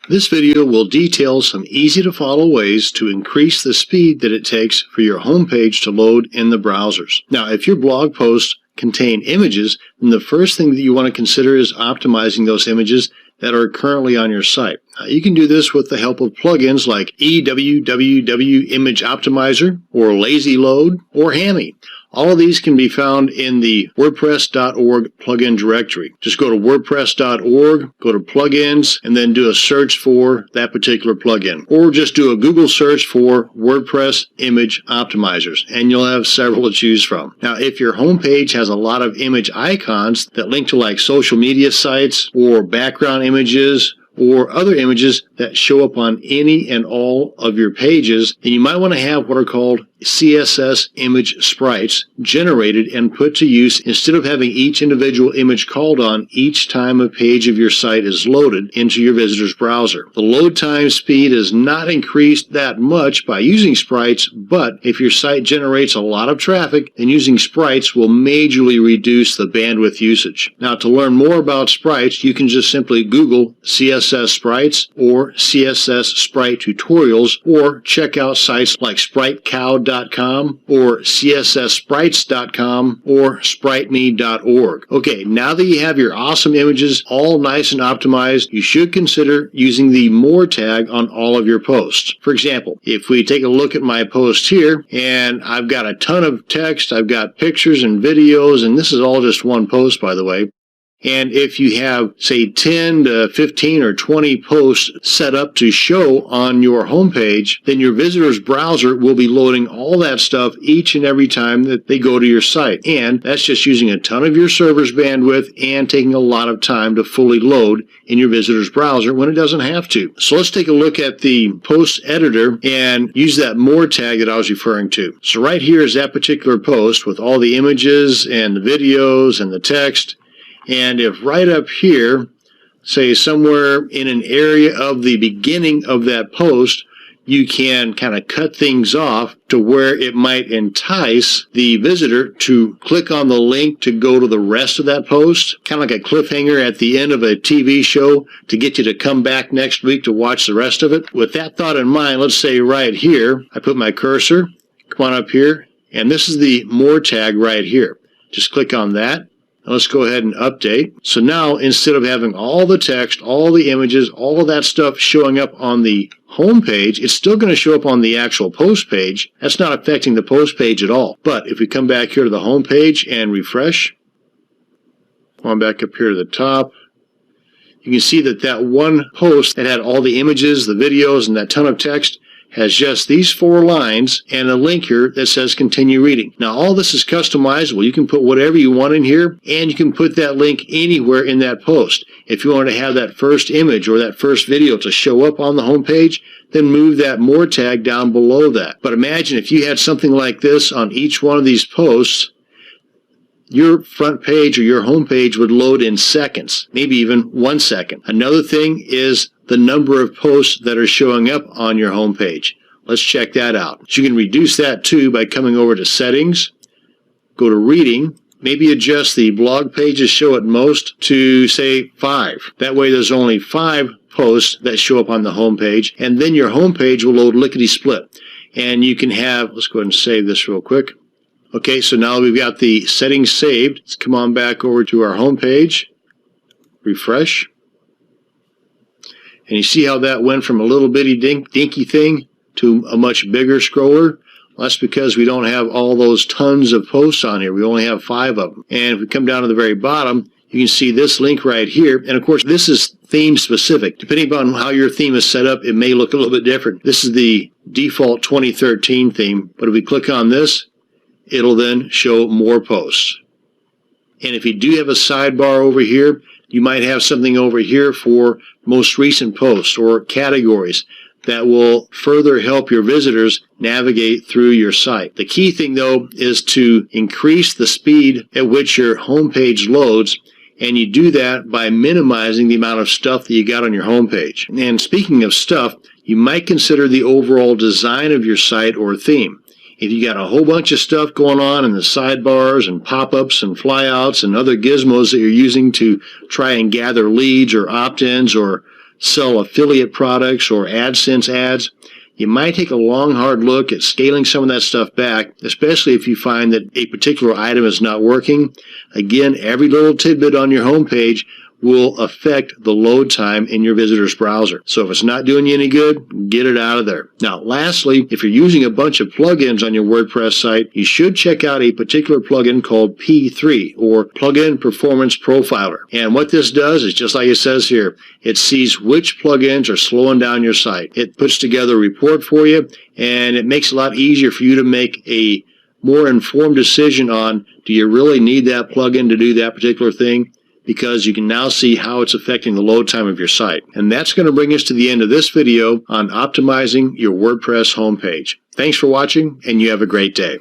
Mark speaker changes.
Speaker 1: This video will detail some easy-to-follow ways to increase the speed that it takes for your homepage to load in the browsers. Now, if your blog posts contain images, then the first thing that you want to consider is optimizing those images that are currently on your site. Now, you can do this with the help of plugins like EWWW Image Optimizer, or Lazy Load, or Hammy. All of these can be found in the WordPress.org plugin directory. Just go to WordPress.org, go to plugins, and then do a search for that particular plugin. Or just do a Google search for WordPress Image Optimizers, and you'll have several to choose from. Now, if your homepage has a lot of image icons that link to like social media sites or background images, or other images that show up on any and all of your pages, then you might want to have what are called CSS image sprites generated and put to use instead of having each individual image called on each time a page of your site is loaded into your visitor's browser. The load time speed is not increased that much by using sprites, but if your site generates a lot of traffic, then using sprites will majorly reduce the bandwidth usage. Now, to learn more about sprites, you can just simply Google CSS sprites or CSS sprite tutorials, or check out sites like SpriteCow.com or CSSsprites.com or SpriteMe.org. Okay, now that you have your awesome images all nice and optimized, you should consider using the More tag on all of your posts. For example, if we take a look at my post here, and I've got a ton of text, I've got pictures and videos, and this is all just one post, by the way. And if you have, say, 10 to 15 or 20 posts set up to show on your homepage, then your visitor's browser will be loading all that stuff each and every time that they go to your site. And that's just using a ton of your server's bandwidth and taking a lot of time to fully load in your visitor's browser when it doesn't have to. So let's take a look at the post editor and use that More tag that I was referring to. So right here is that particular post with all the images and the videos and the text. And if right up here, say somewhere in an area of the beginning of that post, you can kind of cut things off to where it might entice the visitor to click on the link to go to the rest of that post, kind of like a cliffhanger at the end of a TV show to get you to come back next week to watch the rest of it. With that thought in mind, let's say right here, I put my cursor, come on up here, and this is the More tag right here. Just click on that. Now let's go ahead and update. So now, instead of having all the text, all the images, all of that stuff showing up on the home page, it's still going to show up on the actual post page. That's not affecting the post page at all. But if we come back here to the home page and refresh, come on back up here to the top, you can see that that one post that had all the images, the videos, and that ton of text has just these 4 lines and a link here that says continue reading. Now, all this is customizable. You can put whatever you want in here, and you can put that link anywhere in that post. If you want to have that first image or that first video to show up on the home page, then move that More tag down below that. But imagine if you had something like this on each one of these posts, your front page or your home page would load in seconds, maybe even 1 second. Another thing is the number of posts that are showing up on your home page. Let's check that out. So you can reduce that too by coming over to Settings, go to Reading, maybe adjust the blog pages show at most to, say, 5. That way there's only 5 posts that show up on the home page, and then your home page will load lickety-split. And you can have, let's go ahead and save this real quick. Okay, so now we've got the settings saved. Let's come on back over to our home page, refresh. And you see how that went from a little bitty dinky thing to a much bigger scroller? Well, that's because we don't have all those tons of posts on here. We only have 5 of them. And if we come down to the very bottom, you can see this link right here. And of course, this is theme specific. Depending upon how your theme is set up, it may look a little bit different. This is the default 2013 theme. But if we click on this, it'll then show more posts. And if you do have a sidebar over here, you might have something over here for most recent posts or categories that will further help your visitors navigate through your site. The key thing, though, is to increase the speed at which your homepage loads, and you do that by minimizing the amount of stuff that you got on your homepage. And speaking of stuff, you might consider the overall design of your site or theme. If you got a whole bunch of stuff going on in the sidebars and pop-ups and flyouts and other gizmos that you're using to try and gather leads or opt-ins or sell affiliate products or AdSense ads, you might take a long, hard look at scaling some of that stuff back, especially if you find that a particular item is not working. Again, every little tidbit on your homepage will affect the load time in your visitor's browser. So if it's not doing you any good, get it out of there. Now, lastly, if you're using a bunch of plugins on your WordPress site, you should check out a particular plugin called P3, or Plugin Performance Profiler. And what this does is just like it says here, it sees which plugins are slowing down your site. It puts together a report for you, and it makes it a lot easier for you to make a more informed decision on, do you really need that plugin to do that particular thing? Because you can now see how it's affecting the load time of your site. And that's going to bring us to the end of this video on optimizing your WordPress homepage. Thanks for watching, and you have a great day.